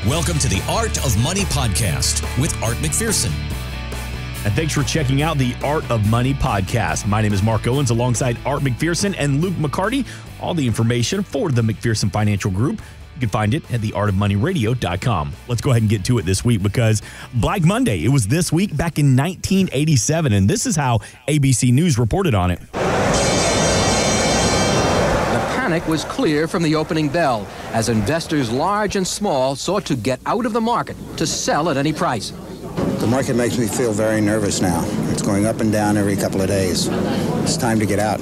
Welcome to the Art of Money podcast with Art McPherson. And thanks for checking out the Art of Money podcast. My name is Mark Owens alongside Art McPherson and Luke McCarty. All the information for the McPherson Financial Group, you can find it at theartofmoneyradio.com. Let's go ahead and get to it this week because Black Monday, it was this week back in 1987, and this is how ABC News reported on it. Panic was clear from the opening bell as investors large and small sought to get out of the market to sell at any price. The market makes me feel very nervous now. It's going up and down every couple of days. It's time to get out.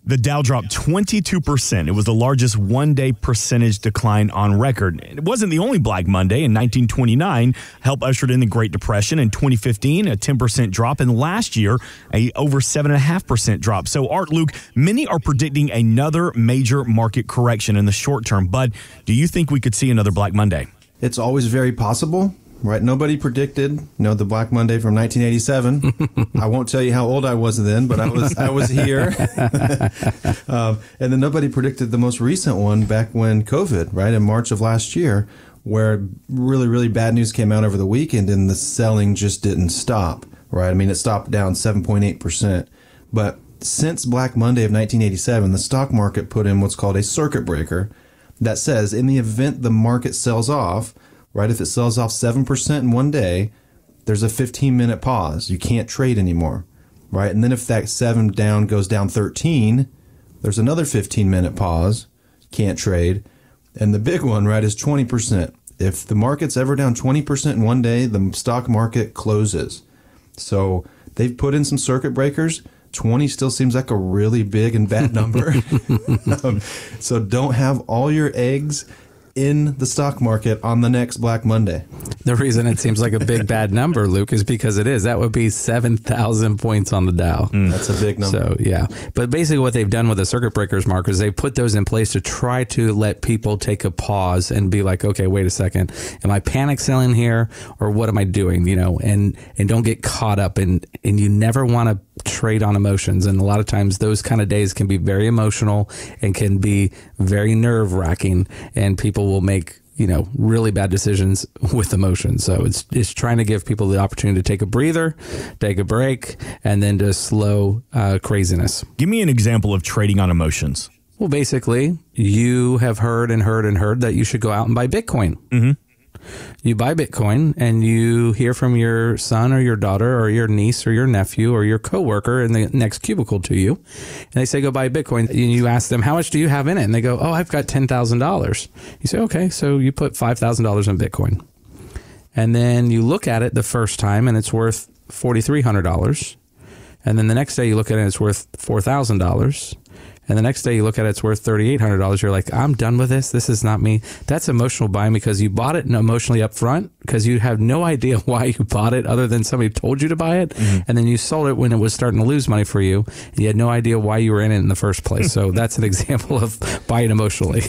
The Dow dropped 22%. It was the largest one-day percentage decline on record. It wasn't the only Black Monday. In 1929, helped ushered in the Great Depression. In 2015, a 10% drop. And last year, a over 7.5% drop. So, Art, Luke, many are predicting another major market correction in the short term. But do you think we could see another Black Monday? It's always very possible. Right, nobody predicted, the Black Monday from 1987. I won't tell you how old I was then, but I was here. And then nobody predicted the most recent one back when COVID, right, in March of last year, where really, really bad news came out over the weekend and the selling just didn't stop, right? I mean, it stopped down 7.8%. But since Black Monday of 1987, the stock market put in what's called a circuit breaker that says in the event the market sells off, right, if it sells off 7% in one day, there's a 15-minute pause. You can't trade anymore, right? And then if that 7 down goes down 13, there's another 15-minute pause. Can't trade. And the big one, right, is 20%. If the market's ever down 20% in one day, the stock market closes. So they've put in some circuit breakers. 20 still seems like a really big and bad number. So don't have all your eggs in the stock market on the next Black Monday. The reason it seems like a big bad number, Luke, is because it is. That would be 7,000 points on the Dow. That's a big number. So, yeah. But basically what they've done with the circuit breakers, Mark, is they put those in place to try to let people take a pause and be like, okay, wait a second. Am I panic selling here or what am I doing? And don't get caught up and you never want to trade on emotions. And a lot of times those kind of days can be very emotional and can be very nerve wracking, and people will make really bad decisions with emotion. So it's trying to give people the opportunity to take a breather, take a break, and then to slow craziness. Give me an example of trading on emotions. Well, basically, you have heard that you should go out and buy Bitcoin. Mm-hmm. You buy Bitcoin and you hear from your son or your daughter or your niece or your nephew or your coworker in the next cubicle to you. And they say, go buy Bitcoin. And you ask them, how much do you have in it? And they go, I've got $10,000. You say, okay, so you put $5,000 in Bitcoin. And then you look at it the first time and it's worth $4,300. And then the next day you look at it and it's worth $4,000. And the next day you look at it, it's worth $3,800. You're like, I'm done with this. This is not me. That's emotional buying because you bought it emotionally up front because you have no idea why you bought it other than somebody told you to buy it. Mm-hmm. And then you sold it when it was starting to lose money for you. And you had no idea why you were in it in the first place. So that's an example of buying emotionally.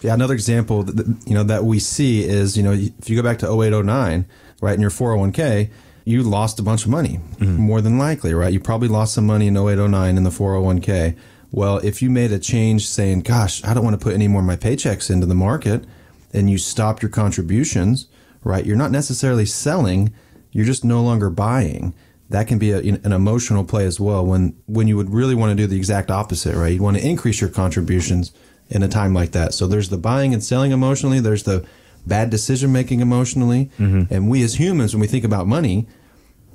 Yeah, another example that we see is, if you go back to 0809, right, in your 401k, you lost a bunch of money, more than likely, right? You probably lost some money in 0809 in the 401k. Well, if you made a change saying, gosh, I don't want to put any more of my paychecks into the market, and you stopped your contributions, right, you're not necessarily selling, you're just no longer buying. That can be an emotional play as well when you would really want to do the exact opposite, right? You want to increase your contributions in a time like that. So there's the buying and selling emotionally, there's the bad decision-making emotionally, and we as humans, when we think about money,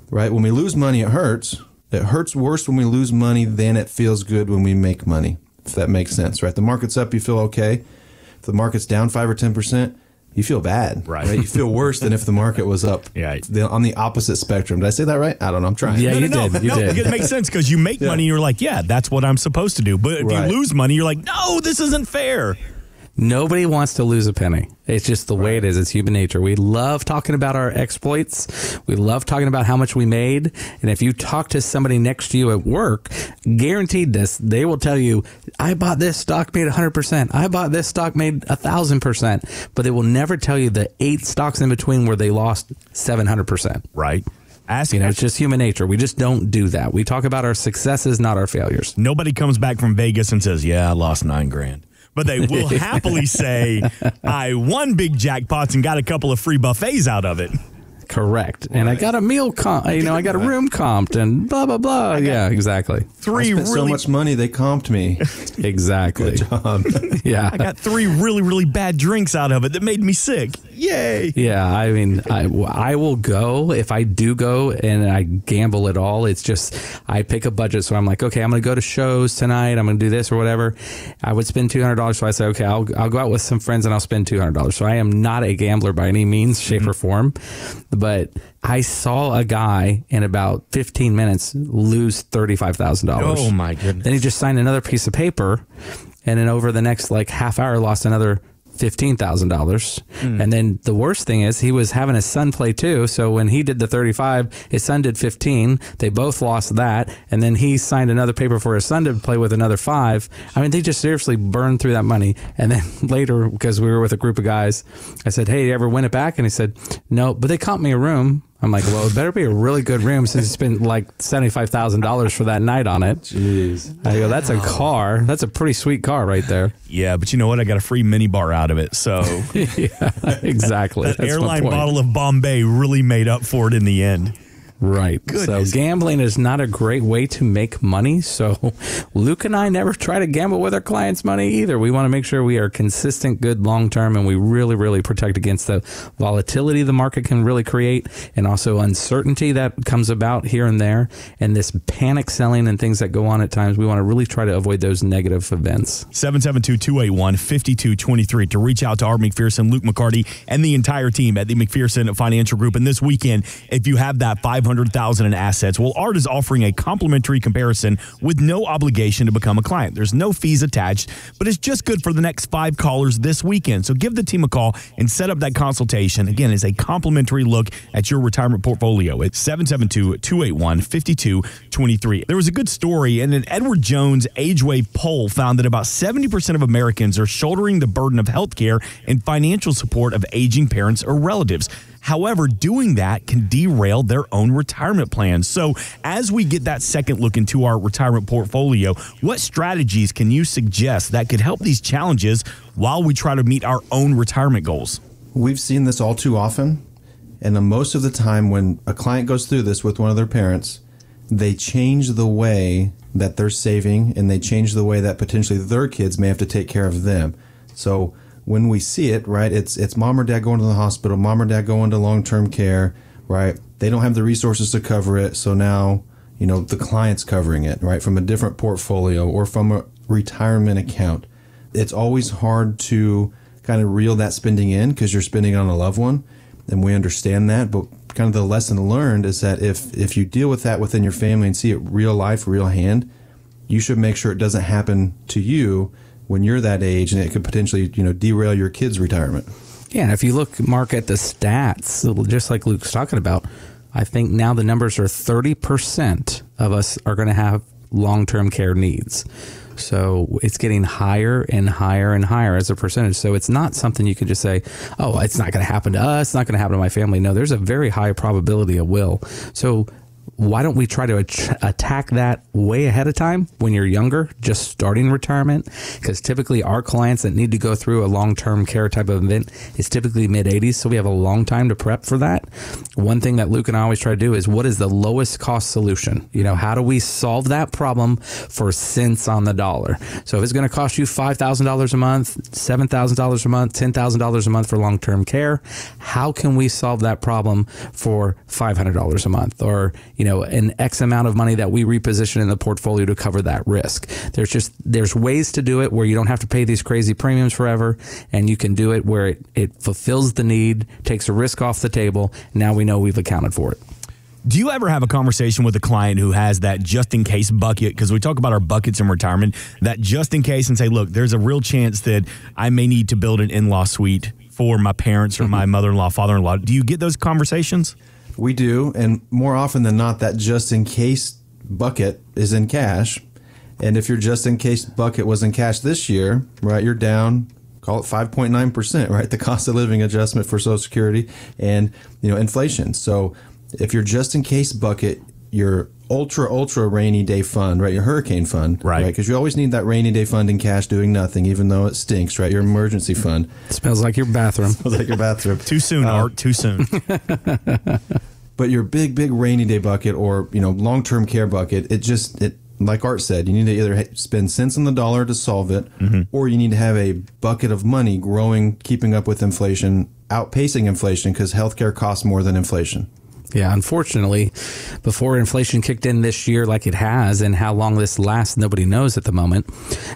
right, when we lose money, it hurts. It hurts worse when we lose money than it feels good when we make money, if that makes sense, right? The market's up, you feel okay. If the market's down 5 or 10%, you feel bad, right? You feel worse than if the market was up on the opposite spectrum. Did I say that right? I don't know. I'm trying. Yeah, you did. It makes sense because you make money, you're like, yeah, that's what I'm supposed to do. But if you lose money, you're like, no, this isn't fair. Nobody wants to lose a penny. It's just the way it is. It's human nature. We love talking about our exploits. We love talking about how much we made. And if you talk to somebody next to you at work, guaranteed this, they will tell you, I bought this stock made 100%. I bought this stock made 1,000%. But they will never tell you the 8 stocks in between where they lost 700%. Right. It's just human nature. We just don't do that. We talk about our successes, not our failures. Nobody comes back from Vegas and says, yeah, I lost $9,000. but they will happily say, I won big jackpots and got a couple of free buffets out of it. Correct. And I got a meal comp, I got a room comped and blah, blah, blah. Yeah, exactly. I spent so much money, they comped me. Exactly. Good job. Yeah. I got 3 really, really bad drinks out of it that made me sick. Yay. Yeah, I mean, I will go. If I do go and I gamble at all, it's just I pick a budget. So I'm like, okay, I'm going to go to shows tonight. I'm going to do this or whatever. I would spend $200. So I say, okay, I'll go out with some friends and I'll spend $200. So I am not a gambler by any means, shape, or form. But I saw a guy in about 15 minutes lose $35,000. Oh, my goodness. Then he just signed another piece of paper. And then over the next half hour, lost another $15,000. And then the worst thing is he was having his son play too. So when he did the 35, his son did 15. They both lost that. And then he signed another paper for his son to play with another 5. I mean, they just seriously burned through that money. And then later, because we were with a group of guys, I said, hey, you ever win it back? And he said, no, but they comped me a room. I'm like, well, it better be a really good room since he spent $75,000 for that night on it. Jeez. I go, that's a car. That's a pretty sweet car right there. Yeah, but you know what? I got a free mini bar out of it. So Yeah, exactly. that airline bottle of Bombay really made up for it in the end. Right. Goodness. So gambling is not a great way to make money. So Luke and I never try to gamble with our clients' money either. We want to make sure we are consistent, good long-term, and we really, really protect against the volatility the market can really create and also uncertainty that comes about here and there and this panic selling and things that go on at times. We want to really try to avoid those negative events. 772-281-5223 to reach out to Art McPherson, Luke McCarty, and the entire team at the McPherson Financial Group. And this weekend, if you have that $500,000 in assets, well, Art is offering a complimentary comparison with no obligation to become a client. There's no fees attached, but it's just good for the next 5 callers this weekend. So give the team a call and set up that consultation. Again, it's a complimentary look at your retirement portfolio. It's 772-281-5223. There was a good story, and an Edward Jones age-wave poll found that about 70% of Americans are shouldering the burden of health care and financial support of aging parents or relatives. However, doing that can derail their own retirement plans. So as we get that second look into our retirement portfolio, what strategies can you suggest that could help these challenges while we try to meet our own retirement goals? We've seen this all too often. And most of the time when a client goes through this with one of their parents, they change the way that they're saving and they change the way that potentially their kids may have to take care of them. So when we see it, right, it's mom or dad going to the hospital, mom or dad going to long-term care, right? They don't have the resources to cover it. So now, the client's covering it, right, from a different portfolio or from a retirement account. It's always hard to kind of reel that spending in because you're spending on a loved one. And we understand that. But kind of the lesson learned is that if you deal with that within your family and see it real life, real hand, you should make sure it doesn't happen to you when you're that age, and it could potentially, derail your kids' retirement. Yeah, if you look, Mark, at the stats, just like Luke's talking about, I think now the numbers are 30% of us are going to have long-term care needs. So it's getting higher and higher and higher as a percentage. So it's not something you can just say, oh, it's not going to happen to us, it's not going to happen to my family. No, there's a very high probability it will. So why don't we try to attack that way ahead of time when you're younger, just starting retirement? Because typically our clients that need to go through a long-term care type of event is typically mid-80s, so we have a long time to prep for that. One thing that Luke and I always try to do is what is the lowest cost solution? How do we solve that problem for cents on the dollar? So if it's going to cost you $5,000 a month, $7,000 a month, $10,000 a month for long-term care, how can we solve that problem for $500 a month or an X amount of money that we reposition in the portfolio to cover that risk? There's ways to do it where you don't have to pay these crazy premiums forever, and you can do it where it fulfills the need, takes a risk off the table. Now we know we've accounted for it. Do you ever have a conversation with a client who has that just-in-case bucket? Because we talk about our buckets in retirement, that just-in-case, and say, look, there's a real chance that I may need to build an in-law suite for my parents or my mother-in-law, father-in-law. Do you get those conversations? We do, and more often than not, that just-in-case bucket is in cash. And if your just-in-case bucket was in cash this year, right, you're down, call it 5.9%, right, the cost of living adjustment for Social Security and, inflation. So if your just-in-case bucket, you're ultra rainy day fund, right? Your hurricane fund, right? Because you always need that rainy day fund in cash doing nothing, even though it stinks, right? Your emergency fund. Smells like your bathroom. Smells like your bathroom. Too soon, Art. Too soon. But your big rainy day bucket or, long-term care bucket, it like Art said, you need to either spend cents on the dollar to solve it, or you need to have a bucket of money growing, keeping up with inflation, outpacing inflation, because healthcare costs more than inflation. Yeah, unfortunately, before inflation kicked in this year like it has, and how long this lasts, nobody knows at the moment.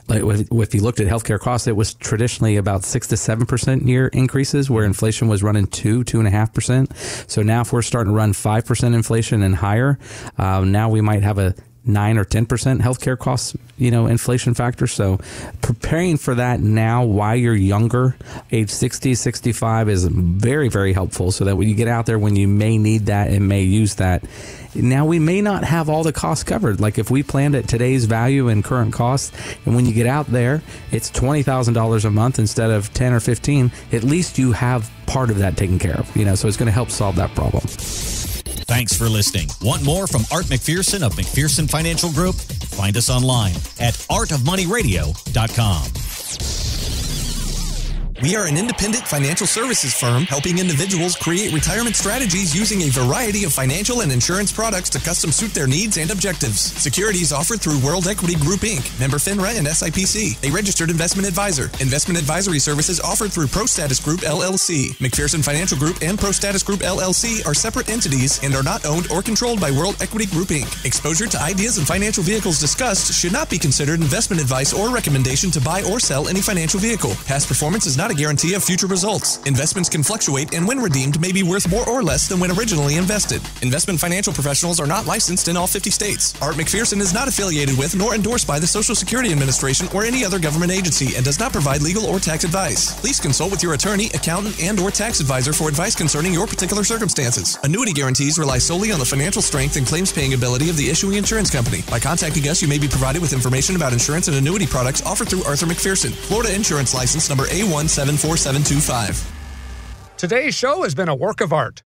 Like if you looked at healthcare costs, it was traditionally about 6 to 7% year increases, where inflation was running 2.5%. So now if we're starting to run 5% inflation and higher, now we might have a 9 or 10% healthcare costs, inflation factor. So preparing for that now while you're younger, age 60, 65 is very, very helpful, so that when you get out there, when you may need that and may use that, now we may not have all the costs covered. Like if we planned at today's value and current costs, and when you get out there, it's $20,000 a month instead of 10 or 15, at least you have part of that taken care of, so it's going to help solve that problem. Thanks for listening. Want more from Art McPherson of McPherson Financial Group? Find us online at artofmoneyradio.com. We are an independent financial services firm helping individuals create retirement strategies using a variety of financial and insurance products to custom suit their needs and objectives. Securities offered through World Equity Group, Inc., member FINRA and SIPC, a registered investment advisor. Investment advisory services offered through ProStatus Group, LLC. McPherson Financial Group and ProStatus Group, LLC are separate entities and are not owned or controlled by World Equity Group, Inc. Exposure to ideas and financial vehicles discussed should not be considered investment advice or recommendation to buy or sell any financial vehicle. Past performance is not a guarantee of future results. Investments can fluctuate and when redeemed may be worth more or less than when originally invested. Investment financial professionals are not licensed in all 50 states. Art McPherson is not affiliated with nor endorsed by the Social Security Administration or any other government agency and does not provide legal or tax advice. Please consult with your attorney, accountant, and or tax advisor for advice concerning your particular circumstances. Annuity guarantees rely solely on the financial strength and claims paying ability of the issuing insurance company. By contacting us, you may be provided with information about insurance and annuity products offered through Arthur McPherson. Florida Insurance License number A174725. Today's show has been a work of art.